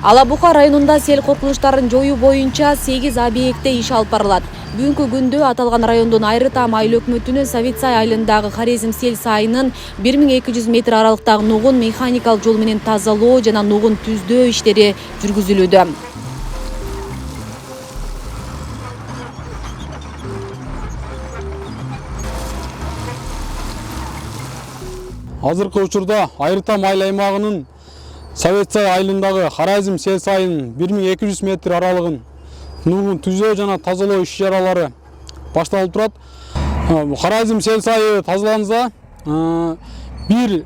Ала Бука районунда сел коркунучтарын жоюу боюнча 8 объектте иш алып барылат. Бүгүнкү күндө аталган райондун Айры Таам айыл өкмөтүнө Савитсай айылындагы Хорезм сел сайынын 1200 метр аралыктагы нугун механикалык жол менен тазалоо жана нугун түздөө иштери жүргүзүлүүдө. Азыркы учурда Айры Таам айыл аймагынын Савитсай айылындагы Хорезм сел сайынын 1200 метр аралыгын нугун түзөө жана тазалоо иш-чаралары башталып турат. Хорезм сел сайы тазаланса, бир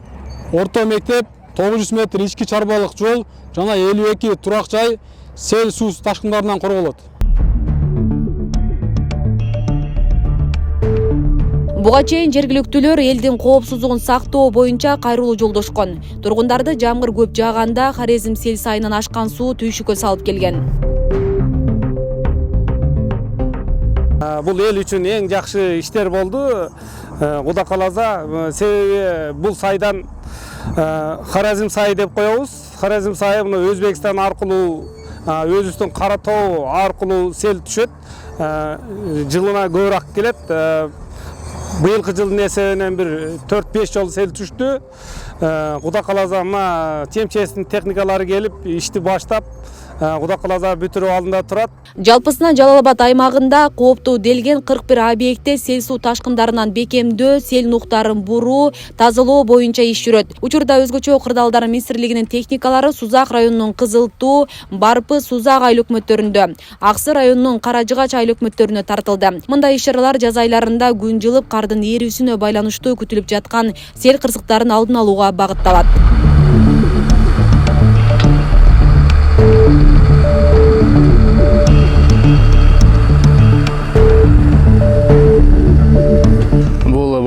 орто мектеп, 900 метр ички чарбалык жол жана 52 турак жай сел суу ташкындарынан корголот. Буга чейин жергиликтүүлөр элдин коопсуздугун сактоо боюнча кайрылуу жолдошкон. Тургундарды жамгыр көп жааганда Хорезм сел сайынан ашкан суу түйшүккө салып келген. Бул эл үчүн эң жакшы иштер болду. Кудай кааласа, себеби бул сайдан Хорезм сайы деп коебуз. Хорезм сайы мына Өзбекстан аркылуу, өзүбүздүн Кара Тоо аркылуу сел түшөт. Жылына көбүрөөк келет. Быйылкы жылдын эсебинен бир 4-5 жол сел түштү. Кудай кааласа, мына ЧМЧСтин техникалары келип ишти баштап, Кудай кааласа бүтүрүү алдында турат. Жалпысынан Жалал-Абад аймагында кооптуу делген 41 объектте сел суу ташкындарынан бекемдөө, сел нуктарын буруу, тазалоо боюнча иш жүрөт. Учурда өзгөчө кырдаалдар министрлигинин техникалары Сузак районунун Кызыл Туу, Барпы, Сузак айыл өкмөттөрүндө, Аксы районунун Кара Жыгач айыл өкмөттөрүнө тартылды. Мындай иш-чаралар жаз айларында күн жылып кардын эрүүсүнө байланыштуу күтүлүп жаткан сел кырсыктарын алдын алууга багытталат.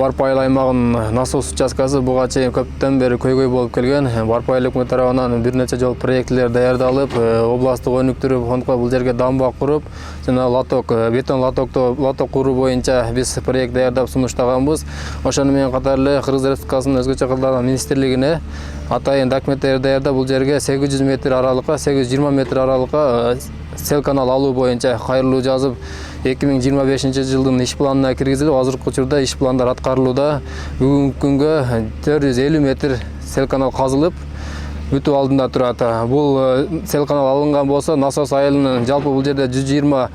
Барпы айыл аймагынын насос участкасы буга чейин көптөн бери көйгөй болуп келген. Барпы айыл өкмөт тарабынан бир нече жол проектилер даярдалып, областтык өнүктүрүү фондко бул жерге дамба куруп, жана бетон лоток куруу боюнча биз проект даярдап сунуштаганбыз. Ошону менен катар эле Кыргыз Республикасынын өзгөчө кырдаалдар министрлигине атайын документтерди даярдап бул жерге 800 метр аралыкка, 820 метр аралыкка сел канал алуу боюнча кайрылуу жазып 2025 жылдын иш планына киргизилип, азыркы учурда иш пландар аткарылууда. Бүгүнкү күнгө 450 метр сел канал казылып, бүтүү алдында турат. Бул сел канал алынган болсо, насос айылынын жалпы бул жерде 120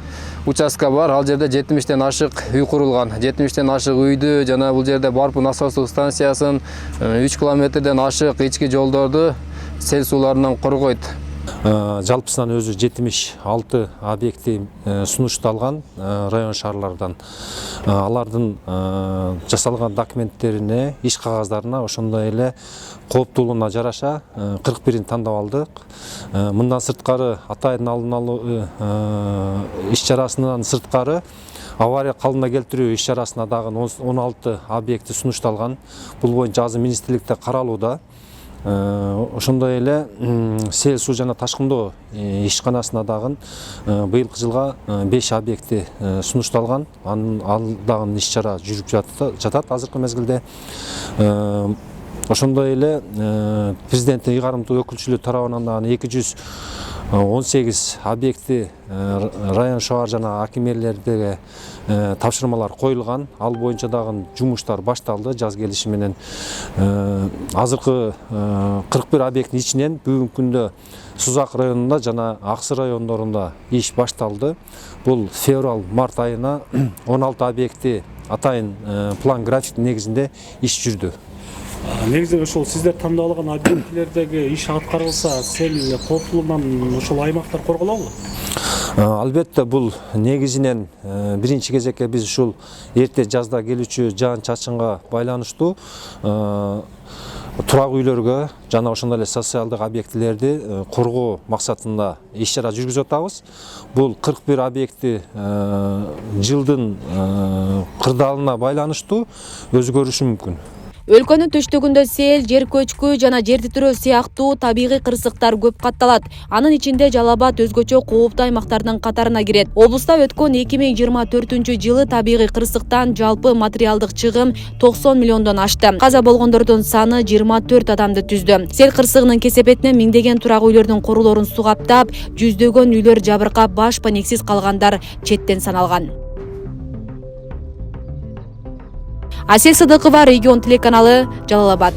участка бар. Ал жерде 70тен ашык үй курулган. 70тен ашык үйдү жана бул жерде Барпы насостук станциясын 3 километрден ашык ички жолдорду сел сууларынан коргойт. Жалпысынан өзү 76 объекти сунушталган район шаарлардан. Алардын жасалган документтерине, иш кагаздарына, ошондой эле кооптуулугуна жараша 41-ин тандап алдык. Мындан сырткары атайын алдын алуу иш-чарасынан сырткары авария калыбына келтирүү иш-чарасына дагы 16 объекти сунушталган. Бул боюнча азыр министрликте каралууда. Ошондой эле сел суу жана ташкындоо ишканасына дагы быйылкы жылга 5 объекти сунушталган. Ал дагы иш-чара жүрүп жатат азыркы мезгилде. Ошондой эле президенттин ыйгарымдуу өкүлчүлүгү тарабынан дагы 218 объекти район шаар жана акимелердеги тапшырмалар коюлган. Ал боюнча дагы жумуштар башталды жаз келиши менен. Азыркы 41 объекттин ичинен бүгүнкү күндө Сузак районунда жана Аксы райондорунда иш башталды. Бул февраль-март айына 16 объекти атайын план график негизинде иш жүрдү. Негизинен ошол сиздер тандап алган объектилердеги иш аткарылса, сел кооптуулугунан ошол аймактар корголобу? Албетте бул негизинен биринчи кезекке биз ушул эрте жазда келүүчү жаан-чачынга байланыштуу турак үйлөргө жана ошондой эле социалдык объектилерди коргоо максатында иш-чара жүргүзүп атабыз. Бул 41 объекти жылдын кырдаалына байланыштуу өзгөрүшү мүмкүн. Өлкөнүн түштүгүндө сел, жер көчкү жана жер титирөө сыяктуу табигый кырсыктар көп катталат. Анын ичинде Жалал Абад өзгөчө кооптуу аймактардын катарына кирет. Облуста өткөн 2024-жылы табигый кырсыктан жалпы материалдык чыгым 90 миллиондон ашты. Каза болгондордун саны 24 адамды түздү. Сел кырсыгынын кесепетинен миңдеген турак үйлөрдүн корулорун суу каптап, жүздөгөн үйлөр жабыркап, баш панексиз калгандар четтен саналган. Асель Сыдыкова, Регион телеканалы, Жалал Абад.